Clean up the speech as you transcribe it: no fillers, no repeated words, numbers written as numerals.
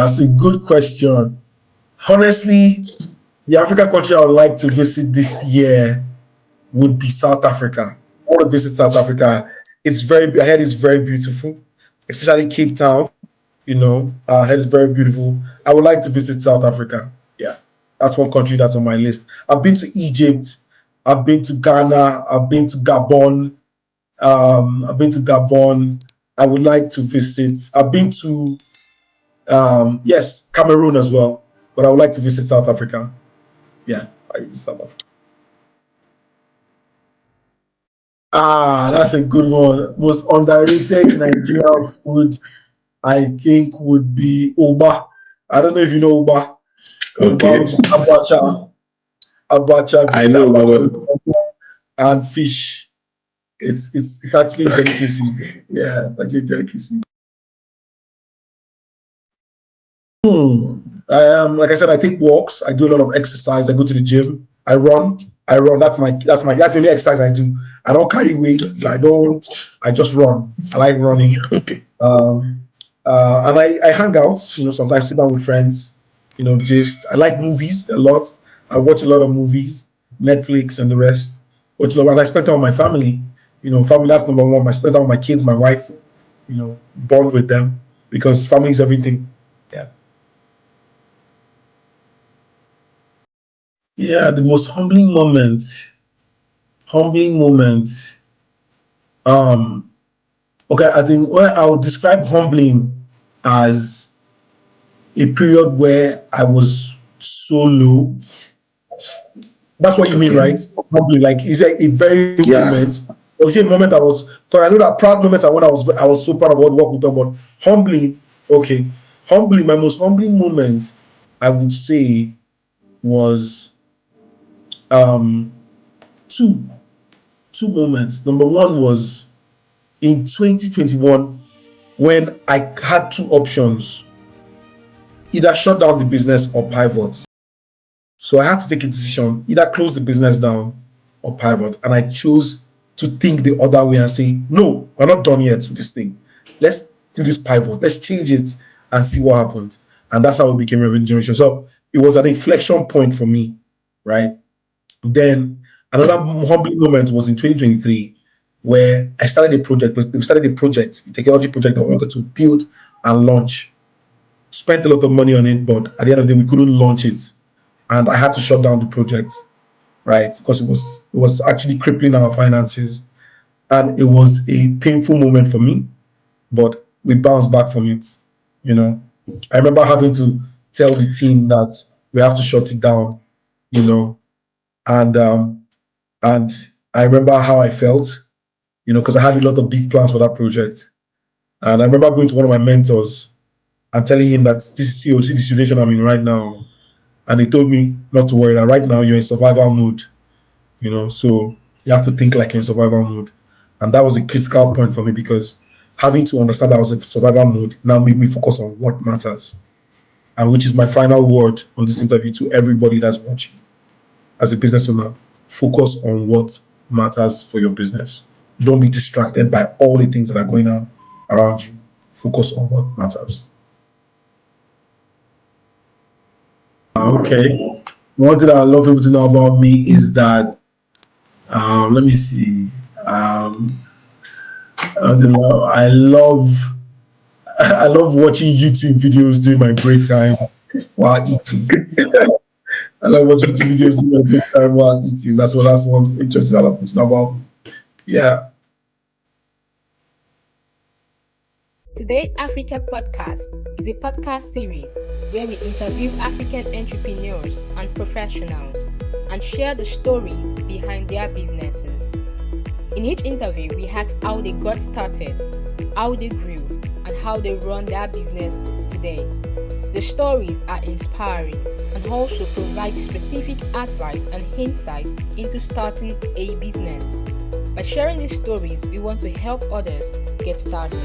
That's a good question. Honestly, the African country I would like to visit this year would be South Africa. I want to visit South Africa. I heard it's very beautiful, especially Cape Town. I heard it's very beautiful. I would like to visit South Africa. Yeah, that's one country that's on my list. I've been to Egypt. I've been to Ghana. I've been to Gabon. I've been to Gabon. I would like to visit. I've been to yes, Cameroon as well. But I would like to visit South Africa. Yeah, I visit South Africa. Ah, that's a good one. Most underrated Nigerian food, I think, would be Oba. I don't know if you know Oba. Oba Okay. is abacha, I know, abacha but and fish. It's actually a okay. delicacy. Yeah, it's actually a delicacy. I am like I said, I take walks. I do a lot of exercise. I go to the gym. I run. I run. That's the only exercise I do. I don't carry weights. Okay. I just run. I like running. Okay. Um, and I hang out. Sometimes sit down with friends. Just I like movies a lot. I watch a lot of movies, Netflix and the rest. Watch a lot, and I spend time with my family. Family, that's number one. I spend time with my kids, my wife. Bond with them because family is everything. Yeah. Yeah, the most humbling moment. Humbling moment. Um, okay, I think I would describe humbling as a period where I was so low. That's what you mean, Okay. right? Humbling, like is it a very low Yeah. moment? Or is it a moment I was because I know that proud moments are when I was so proud of what work we've done, but humbling, okay. Humbling, my most humbling moment, I would say was um two two moments. Number one was in 2021 when I had two options, either shut down the business or pivot. So I had to take a decision, either close the business down or pivot. And I chose to think the other way and say, no, we're not done yet with this thing. Let's do this pivot. Let's change it and see what happens. And that's how it became Revenue Generation. So it was an inflection point for me, right? Then another humbling moment was in 2023 where I started a project. We started a technology project that we wanted to build and launch. Spent a lot of money on it, but at the end of the day, we couldn't launch it, and I had to shut down the project, right? Because it was actually crippling our finances, and it was a painful moment for me. But we bounced back from it. You know, I remember having to tell the team that we have to shut it down. You know, and and I remember how I felt, because I had a lot of big plans for that project. And I remember going to one of my mentors and telling him that this is COC, the situation I'm in right now. And he told me not to worry, that right now you're in survival mode, so you have to think like you're in survival mode. And that was a critical point for me because having to understand that I was in survival mode now made me focus on what matters. And which is my final word on this interview to everybody that's watching. As a business owner, focus on what matters for your business. Don't be distracted by all the things that are going on around you. Focus on what matters. Okay. One thing that I love people to know about me is that let me see. Um, I love I love watching YouTube videos during my break time while eating. I like watching YouTube videos during my break time while eating. That's one interesting other person about. Yeah. Today Africa Podcast is a podcast series where we interview African entrepreneurs and professionals and share the stories behind their businesses. In each interview, we ask how they got started, how they grew, and how they run their business today. The stories are inspiring and also provide specific advice and insight into starting a business. By sharing these stories, we want to help others get started.